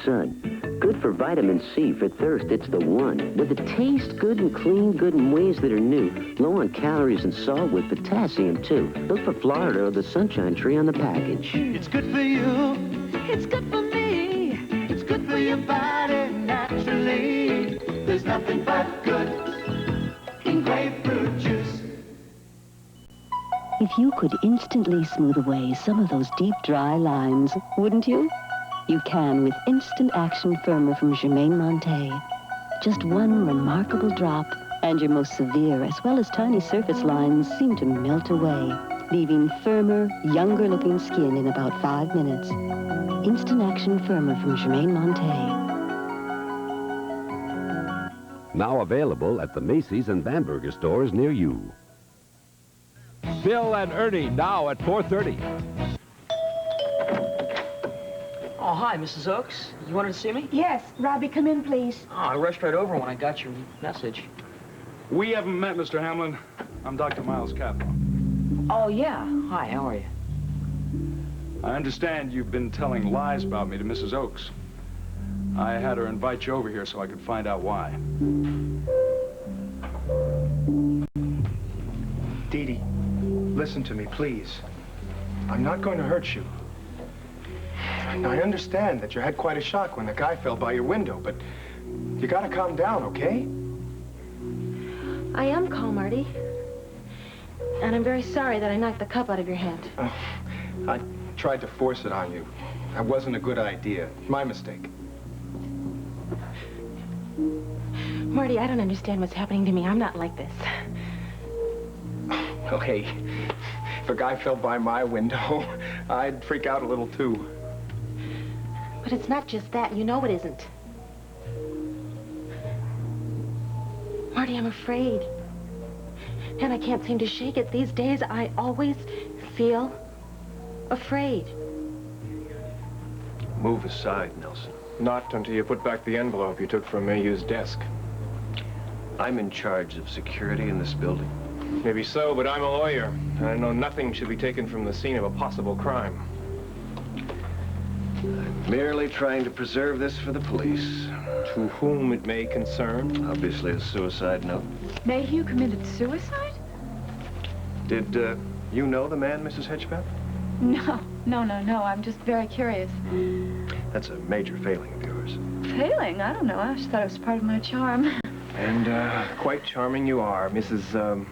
sun. Good for vitamin C. For thirst, it's the one. With a taste, good and clean, good in ways that are new. Low on calories and salt with potassium, too. Look for Florida or the sunshine tree on the package. It's good for you. It's good for me. It's good for your body naturally. There's nothing but good in grapefruit juice. If you could instantly smooth away some of those deep, dry lines, wouldn't you? You can with Instant Action Firmer from Germain Montet. Just one remarkable drop, and your most severe as well as tiny surface lines seem to melt away, leaving firmer, younger-looking skin in about 5 minutes. Instant Action Firmer from Germain Montet. Now available at the Macy's and Bamberger stores near you. Bill and Ernie now at 4:30. Oh, hi, Mrs. Oakes. You wanted to see me? Yes. Robbie, come in, please. Oh, I rushed right over when I got your message. We haven't met, Mr. Hamlin. I'm Dr. Miles Kaplan. Oh, yeah. Hi, how are you? I understand you've been telling lies about me to Mrs. Oakes. I had her invite you over here so I could find out why. Dee Dee, listen to me, please. I'm not going to hurt you. I understand that you had quite a shock when the guy fell by your window, but you gotta calm down, okay? I am calm, Marty. And I'm very sorry that I knocked the cup out of your head. I tried to force it on you. That wasn't a good idea. My mistake. Marty, I don't understand what's happening to me. I'm not like this. Well, hey, if a guy fell by my window, I'd freak out a little, too. But it's not just that. You know it isn't. Marty, I'm afraid. And I can't seem to shake it. These days, I always feel afraid. Move aside, Nelson. Not until you put back the envelope you took from Mayhew's desk. I'm in charge of security in this building. Maybe so, but I'm a lawyer, and I know nothing should be taken from the scene of a possible crime. I'm merely trying to preserve this for the police. To whom it may concern. Obviously a suicide note. Mayhew committed suicide? Did you know the man, Mrs. Hedgepeth? No. I'm just very curious. That's a major failing of yours. Failing? I don't know. I just thought it was part of my charm. And quite charming you are, Mrs.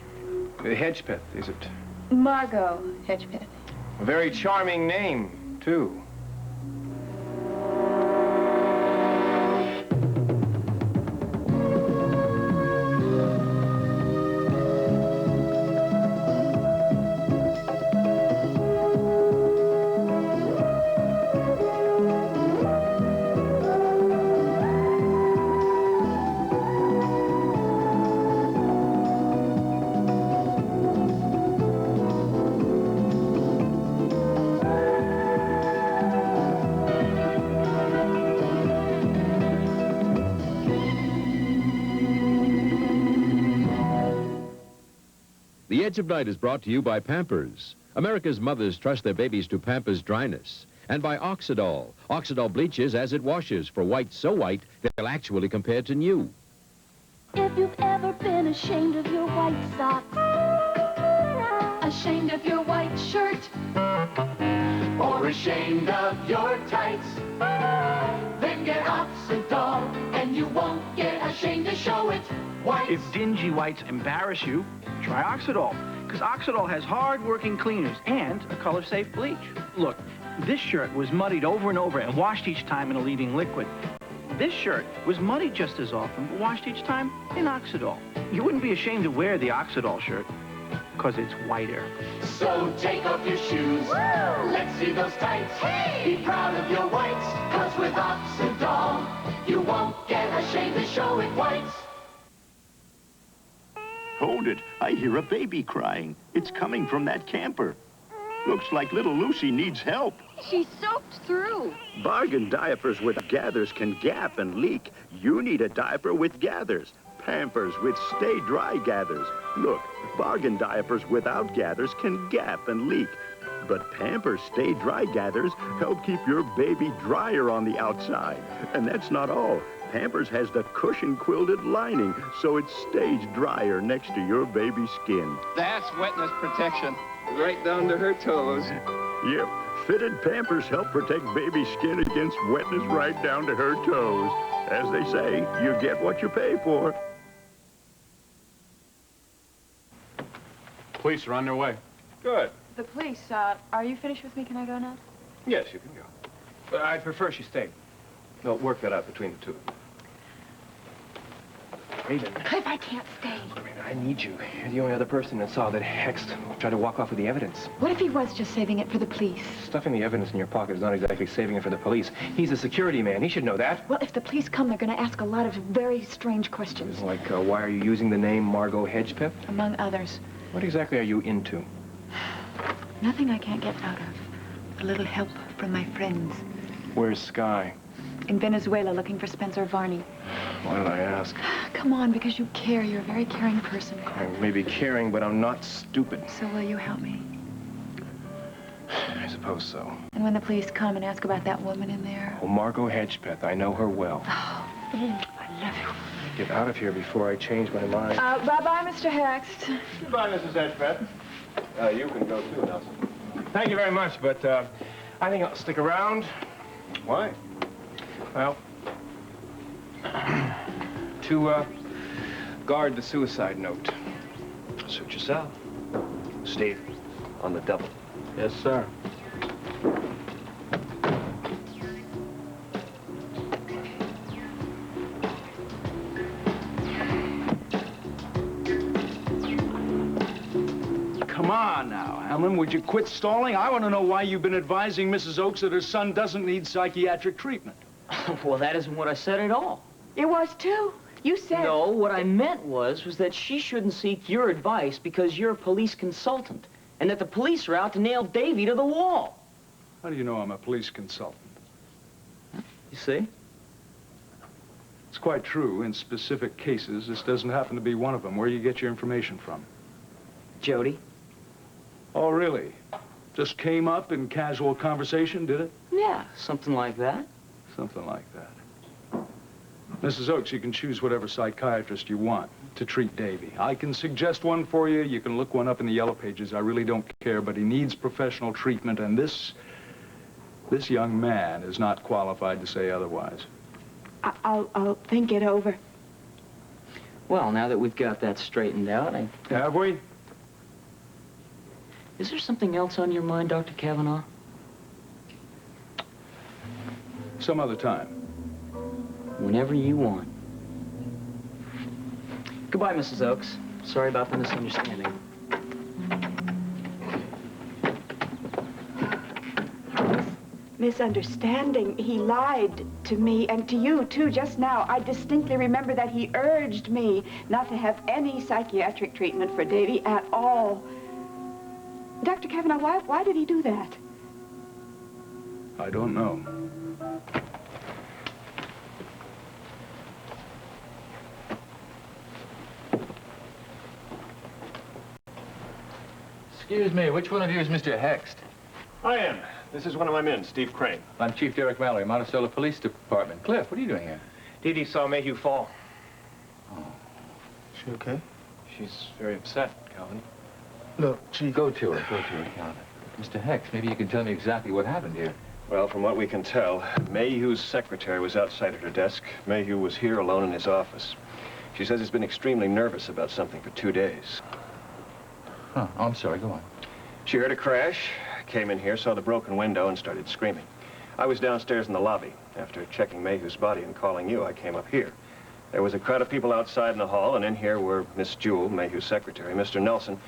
Hedgepeth, is it? Margot Hedgepeth. A very charming name, too. The Edge of Night is brought to you by Pampers. America's mothers trust their babies to Pampers dryness. And by Oxidol. Oxidol bleaches as it washes for white so white they'll actually compare to new. If you've ever been ashamed of your white socks, ashamed of your white shirt, Or ashamed of your tights, then get Oxidol, and you won't get ashamed to show it. Whites. If dingy whites embarrass you, try Oxidol, because Oxidol has hard-working cleaners and a color-safe bleach. Look, this shirt was muddied over and over and washed each time in a leading liquid. This shirt was muddied just as often, but washed each time in Oxidol. You wouldn't be ashamed to wear the Oxidol shirt, because it's whiter. So take off your shoes. Woo! Let's see those tights. Hey! Be proud of your whites, cause with Oxidol, you won't get ashamed to show it whites. Hold it. I hear a baby crying. It's coming from that camper. Looks like little Lucy needs help. she's soaked through. Bargain diapers with gathers can gap and leak. You need a diaper with gathers. Pampers with stay dry gathers. Look, bargain diapers without gathers can gap and leak. But Pampers Stay Dry Gathers help keep your baby drier on the outside. And that's not all. Pampers has the cushion quilted lining, so it stays drier next to your baby's skin. That's wetness protection, right down to her toes. Yep, fitted Pampers help protect baby skin against wetness right down to her toes. As they say, you get what you pay for. Police are on their way. Good. The police, are you finished with me? Can I go now? Yes, you can go. But I'd prefer she stayed. No, work that out between the two. Raven. Cliff, I can't stay. I need you. You're the only other person that saw that Hext tried to walk off with the evidence. What if he was just saving it for the police? Stuffing the evidence in your pocket is not exactly saving it for the police. He's a security man. He should know that. Well, if the police come, they're going to ask a lot of very strange questions. Like, why are you using the name Margot Hedgepeth? Among others. What exactly are you into? Nothing I can't get out of. A little help from my friends. Where's Sky? In Venezuela, looking for Spencer Varney. Why did I ask? Come on, because you care. You're a very caring person. I may be caring, but I'm not stupid. So will you help me? I suppose so. And when the police come and ask about that woman in there? Oh, Margot Hedgepeth. I know her well. Oh, I love you. Get out of here before I change my mind. Bye-bye, Mr. Hext. Goodbye, Mrs. Hedgepeth. You can go too, Nelson. Thank you very much, but I think I'll stick around. Why? Well, to guard the suicide note. Suit yourself. Steve, on the double. Yes, sir. Come on now, Helen, would you quit stalling? I want to know why you've been advising Mrs. Oakes that her son doesn't need psychiatric treatment. Well, that isn't what I said at all. It was, too. You said... No, what I meant was that she shouldn't seek your advice because you're a police consultant, and that the police are out to nail Davy to the wall. How do you know I'm a police consultant? You see? It's quite true. In specific cases, this doesn't happen to be one of them. Where do you get your information from? Jody. Oh, really? Just came up in casual conversation, did it? Yeah, something like that. Something like that. Mrs. Oakes, you can choose whatever psychiatrist you want to treat Davy. I can suggest one for you. You can look one up in the yellow pages. I really don't care, but he needs professional treatment, and this young man is not qualified to say otherwise. I'll think it over. Well, now that we've got that straightened out, Have we? Is there something else on your mind, Dr. Kavanaugh? Some other time. Whenever you want. Goodbye, Mrs. Oakes. Sorry about the misunderstanding. Misunderstanding. He lied to me and to you, too, just now. I distinctly remember that he urged me not to have any psychiatric treatment for Davy at all. Dr. Kavanaugh, why did he do that? I don't know. Excuse me, which one of you is Mr. Hext? I am. This is one of my men, Steve Crane. I'm Chief Derek Mallory, Monticello Police Department. Cliff, what are you doing here? Dee Dee saw Mayhew fall. Oh. She okay? She's very upset, Calvin. Look, Chief. Go to her, Calvin. Mr. Hext, maybe you can tell me exactly what happened here. Well, from what we can tell, Mayhew's secretary was outside at her desk. Mayhew was here alone in his office. She says he's been extremely nervous about something for 2 days. Huh. Oh, I'm sorry. Go on. She heard a crash, came in here, saw the broken window, and started screaming. I was downstairs in the lobby. After checking Mayhew's body and calling you, I came up here. There was a crowd of people outside in the hall, and in here were Miss Jewell, Mayhew's secretary, Mr. Nelson,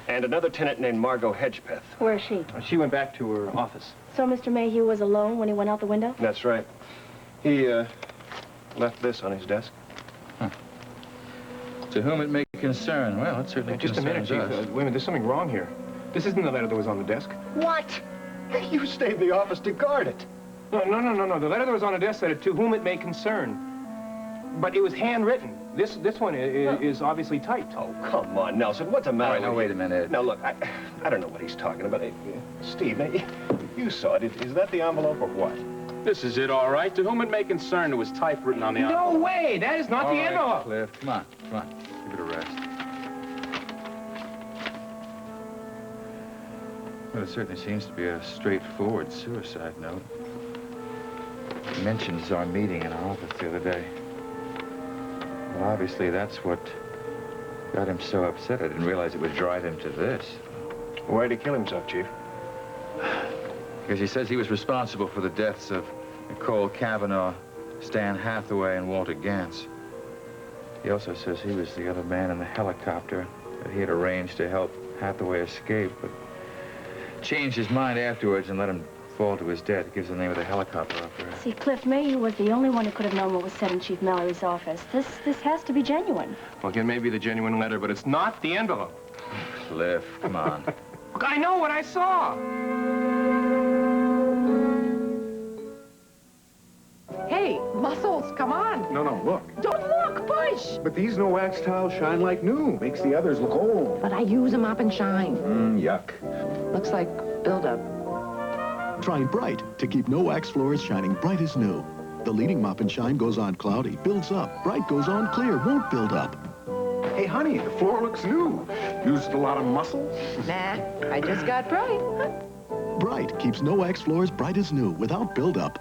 and another tenant named Margot Hedgepeth. Where is she? She went back to her office. So Mr. Mayhew was alone when he went out the window? That's right. He, left this on his desk. Huh. To whom it may concern. Well, it certainly Just a minute, Chief. us. Wait a minute, there's something wrong here. This isn't the letter that was on the desk. What? You stayed in the office to guard it. No. The letter that was on the desk said, to whom it may concern. But it was handwritten. This one is obviously typed. Oh, come on, Nelson. What's the matter with Now, you? wait a minute. Now, look, I don't know what he's talking about. Steve, now, you saw it. Is that the envelope or what? This is it, all right. To whom it may concern, there was typewritten on the envelope. No way! That is not the envelope. Cliff, come on, come on. Give it a rest. Well, it certainly seems to be a straightforward suicide note. It mentions our meeting in our office the other day. Well, obviously, that's what got him so upset. I didn't realize it would drive him to this. Why'd he kill himself, Chief? Because he says he was responsible for the deaths of Nicole Kavanaugh, Stan Hathaway, and Walter Gantz. He also says he was the other man in the helicopter that he had arranged to help Hathaway escape, but changed his mind afterwards and let him fall to his death. It gives the name of the helicopter operator. See, Cliff, Mayhew was the only one who could have known what was said in Chief Mallory's office. This has to be genuine. Well, it may be the genuine letter, but it's not the envelope. Cliff, come on. Look, I know what I saw. Hey, muscles, come on. No, look. Don't look, push. But these no-wax tiles shine like new. Makes the others look old. But I use them up and shine. Yuck. Looks like buildup. Try Bright to keep no-wax floors shining bright as new. The leading mop and shine goes on cloudy, builds up. Bright goes on clear, won't build up. Hey, honey, the floor looks new. Used a lot of muscle? Nah, I just got Bright. Bright keeps no-wax floors bright as new without build-up.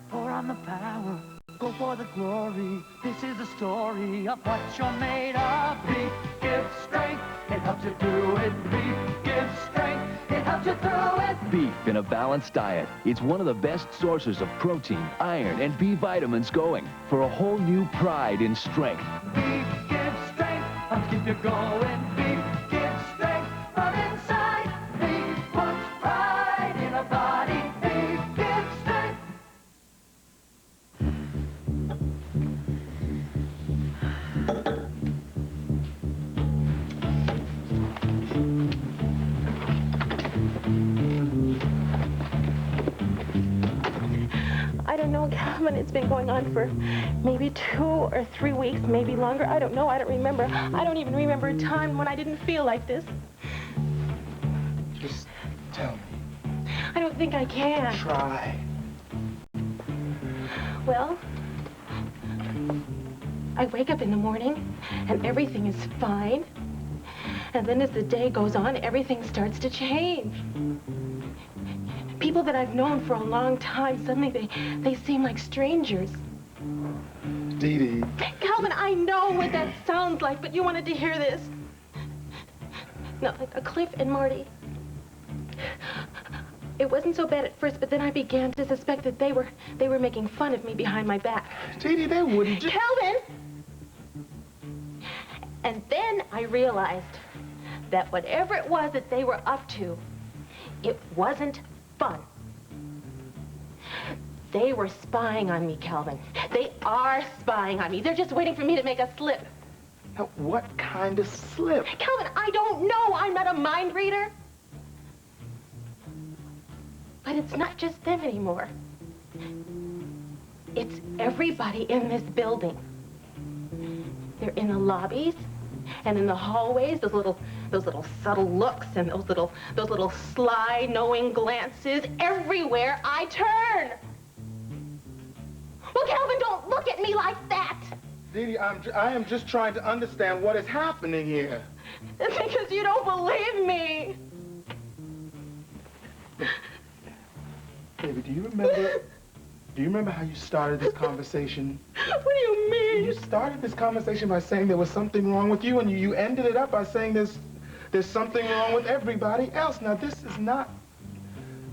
Pour on the power, go for the glory. This is the story of what you're made of. Beef gives strength, it helps you do it. Beef gives strength, it helps you through it. Beef in a balanced diet. It's one of the best sources of protein, iron, and B vitamins going for a whole new pride in strength. Beef gives strength, helps keep you going. Beef gives strength from inside. Beef puts pride in a body. Beef gives strength. I don't know, Calvin. It's been going on for maybe 2 or 3 weeks, maybe longer. I don't know. I don't remember. I don't even remember a time when I didn't feel like this. Just tell me. I don't think I can. Try. Well, I wake up in the morning and everything is fine. And then as the day goes on, everything starts to change. People that I've known for a long time, suddenly they seem like strangers. Dee Dee. Calvin, I know what that sounds like, but you wanted to hear this. No, Cliff and Marty. It wasn't so bad at first, but then I began to suspect that they were making fun of me behind my back. Dee Dee, they wouldn't just... Calvin! And then I realized that whatever it was that they were up to, it wasn't fun. They were spying on me, Calvin. They are spying on me. They're just waiting for me to make a slip. Now, what kind of slip? Calvin, I don't know. I'm not a mind reader. But it's not just them anymore. It's everybody in this building. They're in the lobbies and in the hallways, those little subtle looks and those little sly, knowing glances everywhere I turn. Well, Calvin, don't look at me like that. Dee Dee, I am just trying to understand what is happening here. It's because you don't believe me. Baby, do you remember how you started this conversation? What do you mean? You started this conversation by saying there was something wrong with you, and you ended it up by saying there's something wrong with everybody else. Now, this is not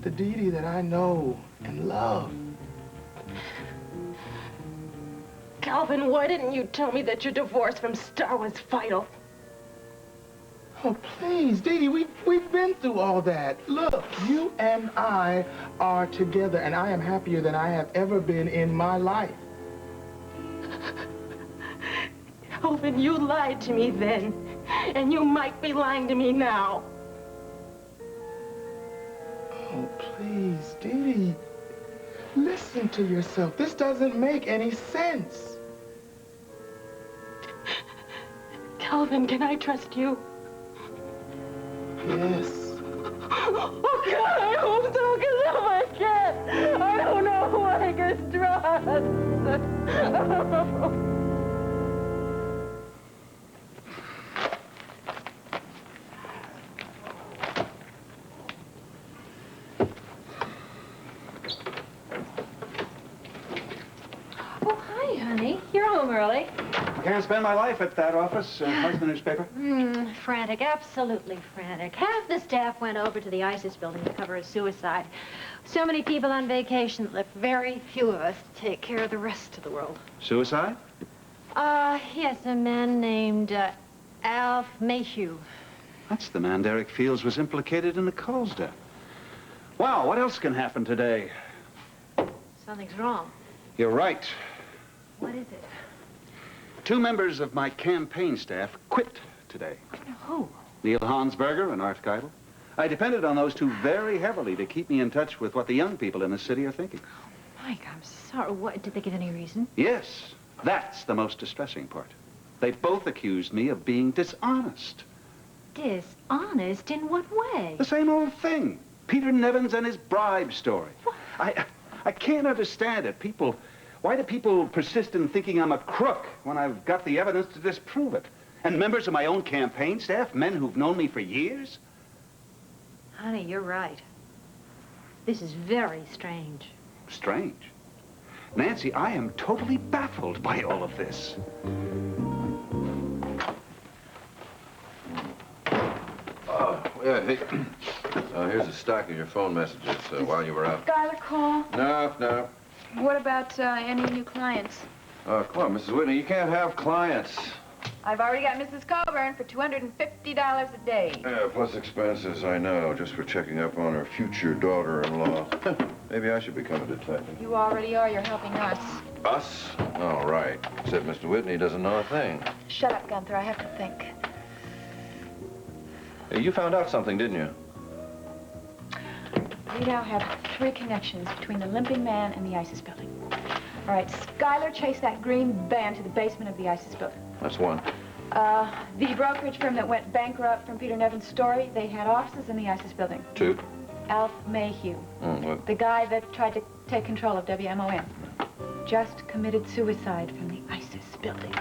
the Dee Dee that I know and love. Calvin, why didn't you tell me that your divorce from Star was vital? Oh, please, Dee Dee, we've been through all that. Look, you and I are together, and I am happier than I have ever been in my life. Calvin, you lied to me then, and you might be lying to me now. Oh, please, Dee Dee. Listen to yourself. This doesn't make any sense. Calvin, can I trust you? Yes. Oh, God, I hope so, because if I can't, I don't know who I can trust. Oh, hi, honey. You're home early. I can't spend my life at that office. How's the newspaper? Frantic, absolutely frantic. Half the staff went over to the ISIS building to cover a suicide. So many people on vacation that left very few of us to take care of the rest of the world. Suicide? Yes, a man named Alf Mayhew. That's the man Derek Fields was implicated in the Coles death. Wow, what else can happen today? Something's wrong. You're right. What is it? 2 members of my campaign staff quit today. Who? Neil Hansberger and Art Geidel. I depended on those 2 very heavily to keep me in touch with what the young people in the city are thinking. Mike, I'm sorry. What, did they give any reason? Yes, that's the most distressing part. They both accused me of being dishonest. Dishonest? In what way? The same old thing. Peter Nevins and his bribe story. I can't understand it. Why do people persist in thinking I'm a crook when I've got the evidence to disprove it? And members of my own campaign staff, men who've known me for years? Honey, you're right. This is very strange. Strange? Nancy, I am totally baffled by all of this. Yeah, hey, here's a stack of your phone messages while you were out. Skylar call? No. What about any new clients? Come on, Mrs. Whitney, you can't have clients. I've already got Mrs. Coburn for $250 a day. Yeah, plus expenses, I know, just for checking up on her future daughter-in-law. Maybe I should become a detective. You already are. You're helping us. Us? All right. Except Mr. Whitney doesn't know a thing. Shut up, Gunther. I have to think. Hey, you found out something, didn't you? We now have 3 connections between the limping man and the ISIS building. All right, Skylar chased that green van to the basement of the ISIS building. That's 1. The brokerage firm that went bankrupt from Peter Nevin's story, they had offices in the ISIS building. 2. Alf Mayhew, What? the guy that tried to take control of WMOM, just committed suicide from the ISIS building.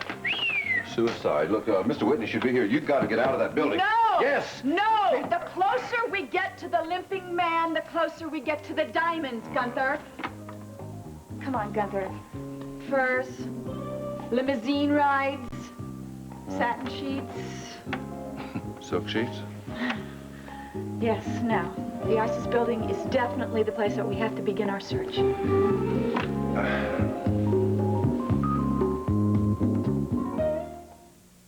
Suicide. Look, Mr. Whitney should be here. You've got to get out of that building. No! Yes! No! The closer we get to the limping man, the closer we get to the diamonds, Gunther. Come on, Gunther. Furs, limousine rides, satin sheets. Silk sheets? Yes, now, the ISIS building is definitely the place that we have to begin our search.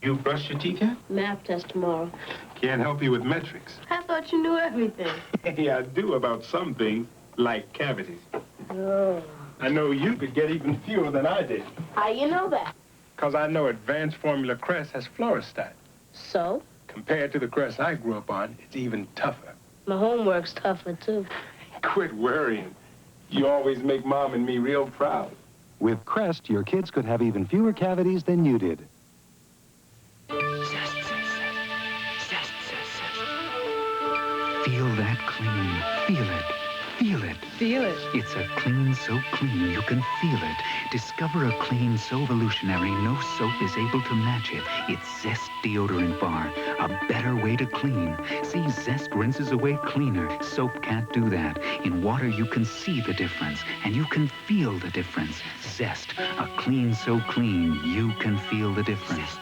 You brushed your teeth yet? Math test tomorrow. Can't help you with metrics. I thought you knew everything. Yeah, I do about some things, like cavities. Oh. I know you could get even fewer than I did. How you know that? Because I know Advanced Formula Crest has fluorostat. So? Compared to the Crest I grew up on, it's even tougher. My homework's tougher, too. Quit worrying. You always make Mom and me real proud. With Crest, your kids could have even fewer cavities than you did. Feel that clean. Feel it. Feel it. Feel it. It's a clean so clean you can feel it. Discover a clean so evolutionary no soap is able to match it. It's Zest Deodorant Bar. A better way to clean. See, Zest rinses away cleaner. Soap can't do that. In water you can see the difference, and you can feel the difference. Zest. A clean so clean you can feel the difference.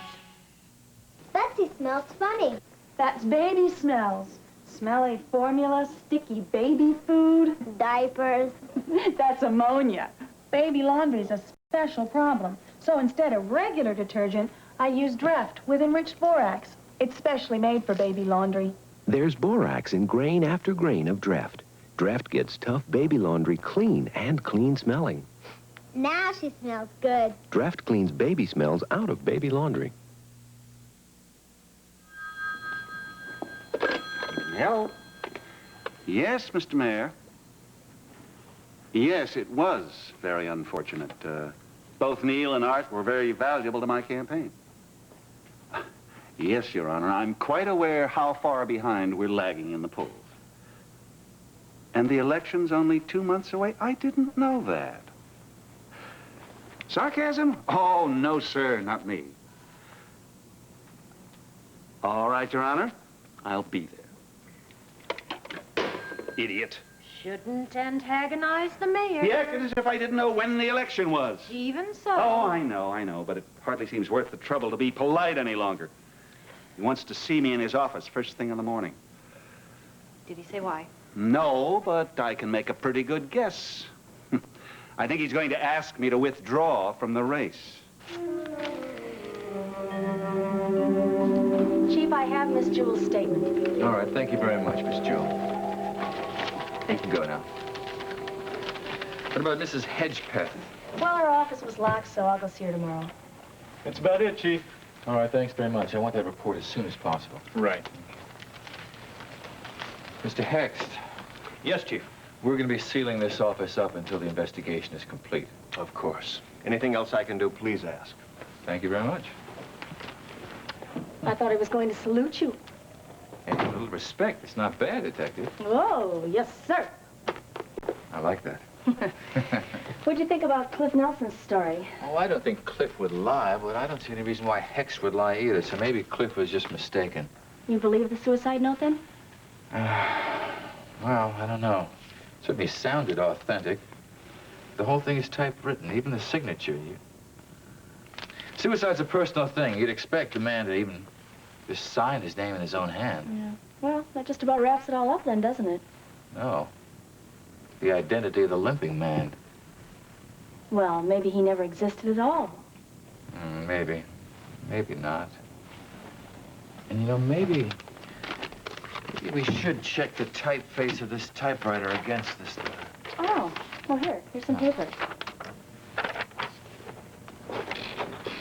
Betsy smells funny. That's baby smells. Smelly formula, sticky baby food. Diapers. That's ammonia. Baby laundry is a special problem. So instead of regular detergent, I use Draft with enriched borax. It's specially made for baby laundry. There's borax in grain after grain of Draft. Draft gets tough baby laundry clean and clean smelling. Now she smells good. Draft cleans baby smells out of baby laundry. Hello. Yes, Mr. Mayor. Yes, it was very unfortunate. Both Neil and Art were very valuable to my campaign. Yes, Your Honor, I'm quite aware how far behind we're lagging in the polls. And the election's only 2 months away? I didn't know that. Sarcasm? Oh, no, sir, not me. All right, Your Honor, I'll be there. Idiot. Shouldn't antagonize the mayor. He acted as if I didn't know when the election was. Even so. Oh, I know, but it hardly seems worth the trouble to be polite any longer. He wants to see me in his office first thing in the morning. Did he say why? No, but I can make a pretty good guess. I think he's going to ask me to withdraw from the race. Chief, I have Miss Jewell's statement. All right, thank you very much, Miss Jewell. You can go now. What about Mrs. Hedgepeth? Well, her office was locked, so I'll go see her tomorrow. That's about it, Chief. All right, thanks very much. I want that report as soon as possible. Right. Mr. Hext. Yes, Chief. We're going to be sealing this office up until the investigation is complete. Of course. Anything else I can do, please ask. Thank you very much. I thought I was going to salute you. Hey, a little respect. It's not bad, Detective. Oh, yes, sir. I like that. What'd you think about Cliff Nelson's story? Oh, I don't think Cliff would lie, but I don't see any reason why Hex would lie either, so maybe Cliff was just mistaken. You believe the suicide note, then? Well, I don't know. Certainly sounded authentic. The whole thing is typewritten, even the signature. Suicide's a personal thing. You'd expect the man to even just sign his name in his own hand. Yeah. Well, that just about wraps it all up then, doesn't it? No. The identity of the limping man. Well, maybe he never existed at all. Maybe. Maybe not. And, you know, maybe we should check the typeface of this typewriter against this letter. Oh, well, here's some paper.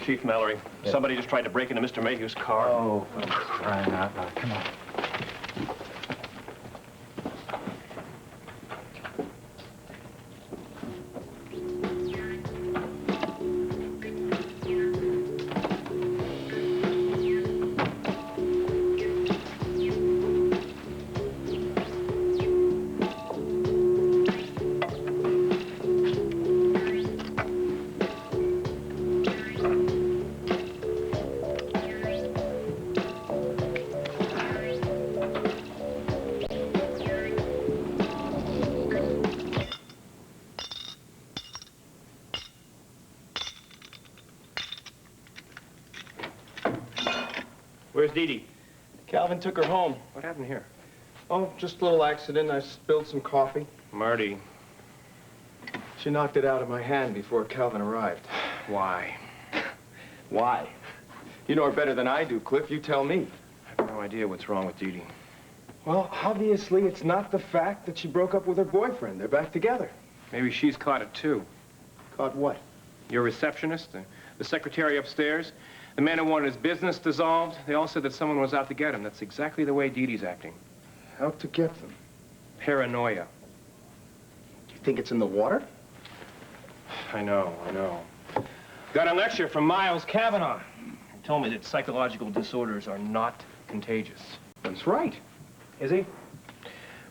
Chief Mallory, somebody just tried to break into Mr. Mayhew's car. Oh, for crying out loud. Come on. Where's Dee Dee? Calvin took her home. What happened here? Oh, just a little accident. I spilled some coffee. Marty. She knocked it out of my hand before Calvin arrived. Why? Why? You know her better than I do, Cliff. You tell me. I have no idea what's wrong with Dee Dee. Well, obviously, it's not the fact that she broke up with her boyfriend. They're back together. Maybe she's caught it, too. Caught what? Your receptionist, the secretary upstairs, the man who wanted his business dissolved. They all said that someone was out to get him. That's exactly the way Dee Dee's acting. Out to get them? Paranoia. Do you think it's in the water? I know. Got a lecture from Miles Kavanaugh. He told me that psychological disorders are not contagious. That's right. Is he?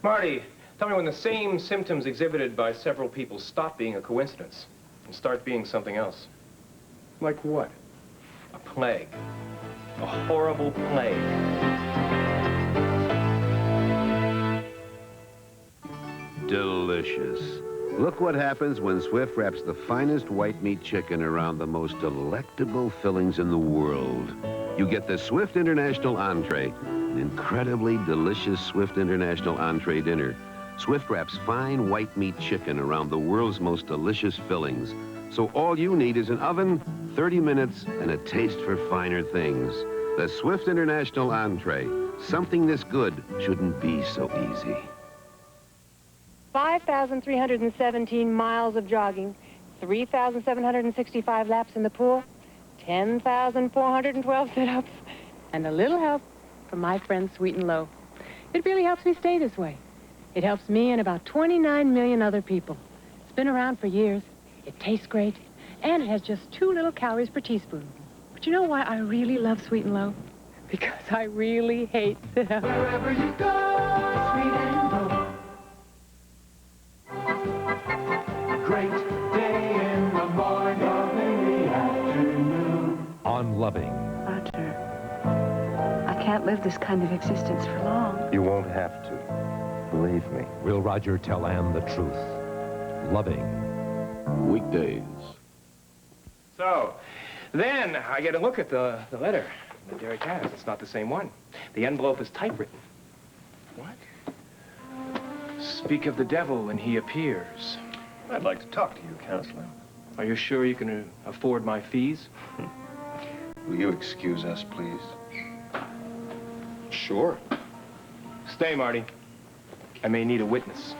Marty, tell me when the same symptoms exhibited by several people stop being a coincidence and start being something else. Like what? A plague. A horrible plague. Delicious. Look what happens when Swift wraps the finest white meat chicken around the most delectable fillings in the world. You get the Swift International Entree, an incredibly delicious Swift International Entree dinner. Swift wraps fine white meat chicken around the world's most delicious fillings. So all you need is an oven, 30 minutes, and a taste for finer things. The Swift International Entree. Something this good shouldn't be so easy. 5,317 miles of jogging, 3,765 laps in the pool, 10,412 sit-ups, and a little help from my friend Sweet and Low. It really helps me stay this way. It helps me and about 29 million other people. been around for years. It tastes great, and it has just 2 little calories per teaspoon. But you know why I really love Sweet and Low? Because I really hate them. Wherever you go, Sweet and Low. Great day in the morning, love in the afternoon. On Loving. Roger, I can't live this kind of existence for long. You won't have to. Believe me. Will Roger tell Anne the truth? Loving. Weekdays. So, then I get a look at the letter that Derek has. It's not the same one. The envelope is typewritten. What? Speak of the devil when he appears. I'd like to talk to you, Counselor. Are you sure you can afford my fees? Will you excuse us, please? Sure. Stay, Marty. I may need a witness.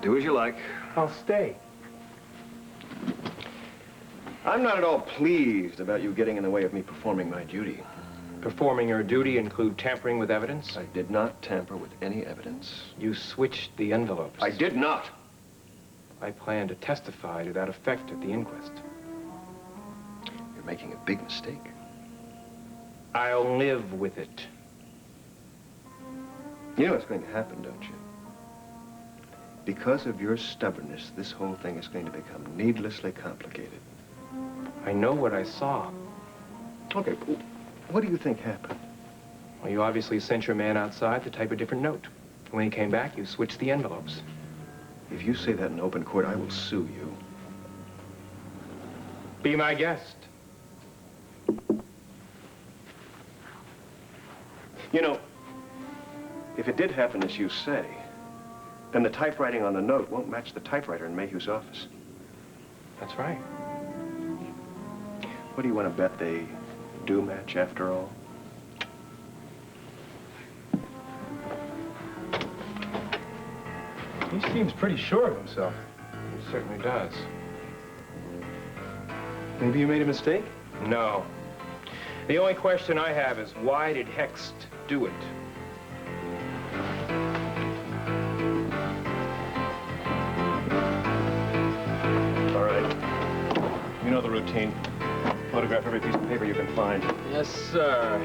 Do as you like. I'll stay. I'm not at all pleased about you getting in the way of me performing my duty. Performing your duty include tampering with evidence? I did not tamper with any evidence. You switched the envelopes. I did not. I plan to testify to that effect at the inquest. You're making a big mistake. I'll live with it. You know what's going to happen, don't you? Because of your stubbornness, this whole thing is going to become needlessly complicated. I know what I saw. Okay, what do you think happened? Well, you obviously sent your man outside to type a different note. When he came back, you switched the envelopes. If you say that in open court, I will sue you. Be my guest. You know, if it did happen as you say, then the typewriting on the note won't match the typewriter in Mayhew's office. That's right. What do you want to bet they do match after all? He seems pretty sure of himself. He certainly does. Maybe you made a mistake? No. The only question I have is, why did Hext do it? All right. You know the routine. Photograph every piece of paper you can find. Yes, sir.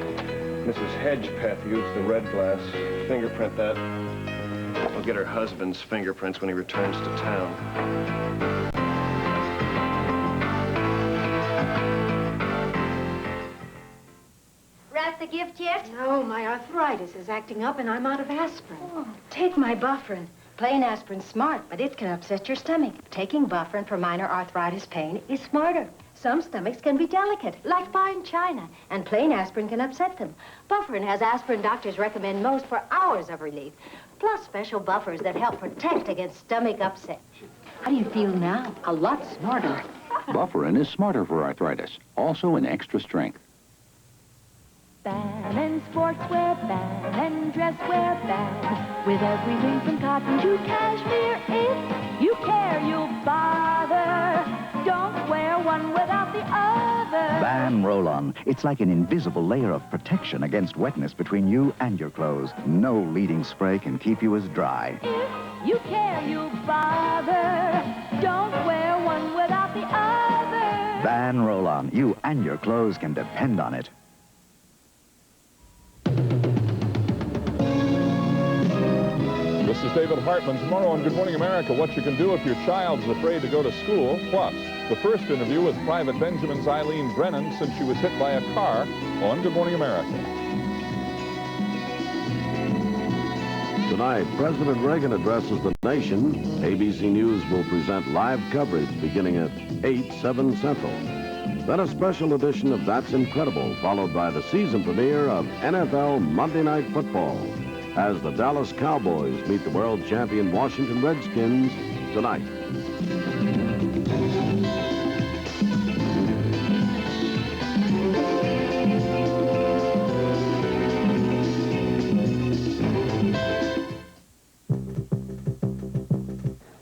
Mrs. Hedgepeth used the red glass. Fingerprint that. We'll get her husband's fingerprints when he returns to town. Wrap the gift yet? No, my arthritis is acting up and I'm out of aspirin. Oh, take my Bufferin. Plain aspirin's smart, but it can upset your stomach. Taking Bufferin for minor arthritis pain is smarter. Some stomachs can be delicate, like fine china, and plain aspirin can upset them. Bufferin has aspirin doctors recommend most for hours of relief, plus special buffers that help protect against stomach upset. How do you feel now? A lot smarter. Bufferin is smarter for arthritis, also in extra strength. Ban and sportswear, ban and dresswear, ban. With everything from cotton to cashmere, if you care, you'll bother. Don't wear one without the other. Ban Roll-On. It's like an invisible layer of protection against wetness between you and your clothes. No leading spray can keep you as dry. If you care, you'll bother. Don't wear one without the other. Ban Roll-On. You and your clothes can depend on it. This is David Hartman. Tomorrow on Good Morning America, what you can do if your child's afraid to go to school. Plus, the first interview with Private Benjamin's Eileen Brennan since she was hit by a car on Good Morning America. Tonight, President Reagan addresses the nation. ABC News will present live coverage beginning at 8/7 Central. Then a special edition of That's Incredible, followed by the season premiere of NFL Monday Night Football, as the Dallas Cowboys meet the world champion Washington Redskins tonight.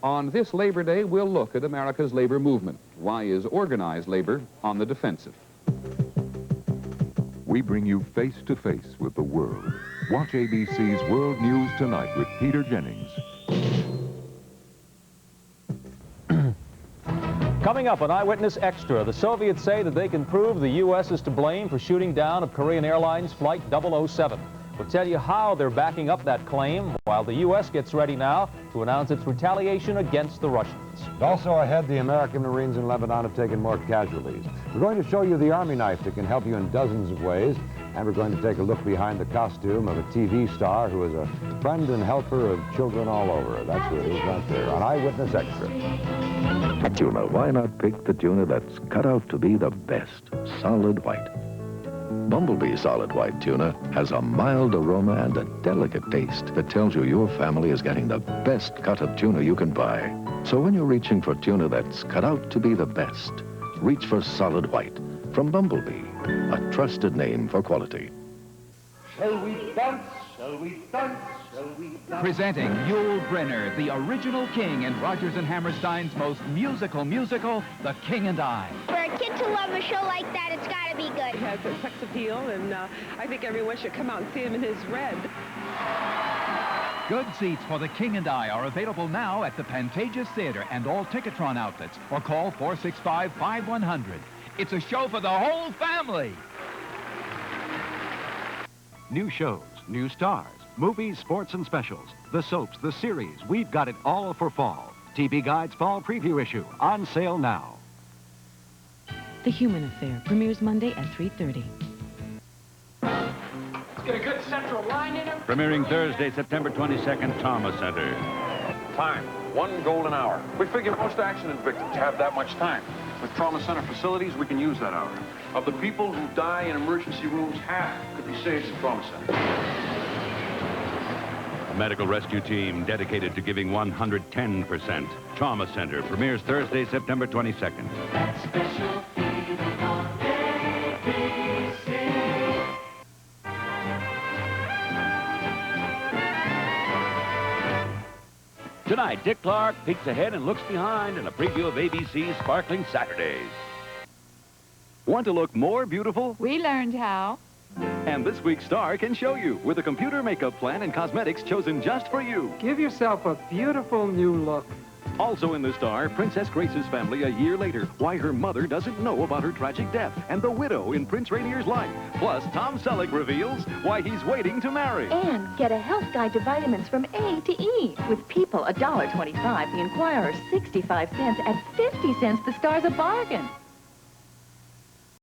On this Labor Day, we'll look at America's labor movement. Why is organized labor on the defensive? We bring you face to face with the world. Watch ABC's World News Tonight with Peter Jennings. Coming up on Eyewitness Extra, the Soviets say that they can prove the U.S. is to blame for shooting down of Korean Airlines Flight 007. We'll tell you how they're backing up that claim, while the U.S. gets ready now to announce its retaliation against the Russians. And also ahead, the American Marines in Lebanon have taken more casualties. We're going to show you the Army knife that can help you in dozens of ways, and we're going to take a look behind the costume of a TV star who is a friend and helper of children all over. That's who it is right there on Eyewitness Extra. Tuna, why not pick the tuna that's cut out to be the best, solid white? Bumblebee solid white tuna has a mild aroma and a delicate taste that tells you your family is getting the best cut of tuna you can buy. So when you're reaching for tuna that's cut out to be the best, reach for solid white from Bumblebee, a trusted name for quality. Shall we dance? Shall we dance? Shall we dance? Presenting Yul Brynner, the original king in Rodgers and Hammerstein's most musical musical, The King and I. For a kid to love a show like that, it's got to be good. He has a sex appeal, and I think everyone should come out and see him in his red. Good seats for The King and I are available now at the Pantages Theater and all Ticketron outlets, or call 465-5100. It's a show for the whole family. New shows, new stars, movies, sports, and specials. The soaps, the series, we've got it all for fall. TV Guide's fall preview issue, on sale now. The Human Affair premieres Monday at 3:30. Let's get a good central line in him. Premiering Thursday, September 22nd, Trauma Center. Time, 1 golden hour. We figure most accident victims have that much time. With trauma center facilities, we can use that hour. Of the people who die in emergency rooms, half could be saved in trauma center. A medical rescue team dedicated to giving 110%. Trauma Center premieres Thursday, September 22nd. That special feeling on ABC. Tonight, Dick Clark peeks ahead and looks behind in a preview of ABC's Sparkling Saturdays. Want to look more beautiful? We learned how. And this week's star can show you with a computer makeup plan and cosmetics chosen just for you. Give yourself a beautiful new look. Also in the star, Princess Grace's family a year later. Why her mother doesn't know about her tragic death. And the widow in Prince Rainier's life. Plus, Tom Selleck reveals why he's waiting to marry. And get a health guide to vitamins from A to E. With People, $1.25. The Inquirer, 65 cents. At 50 cents, the Star's a bargain.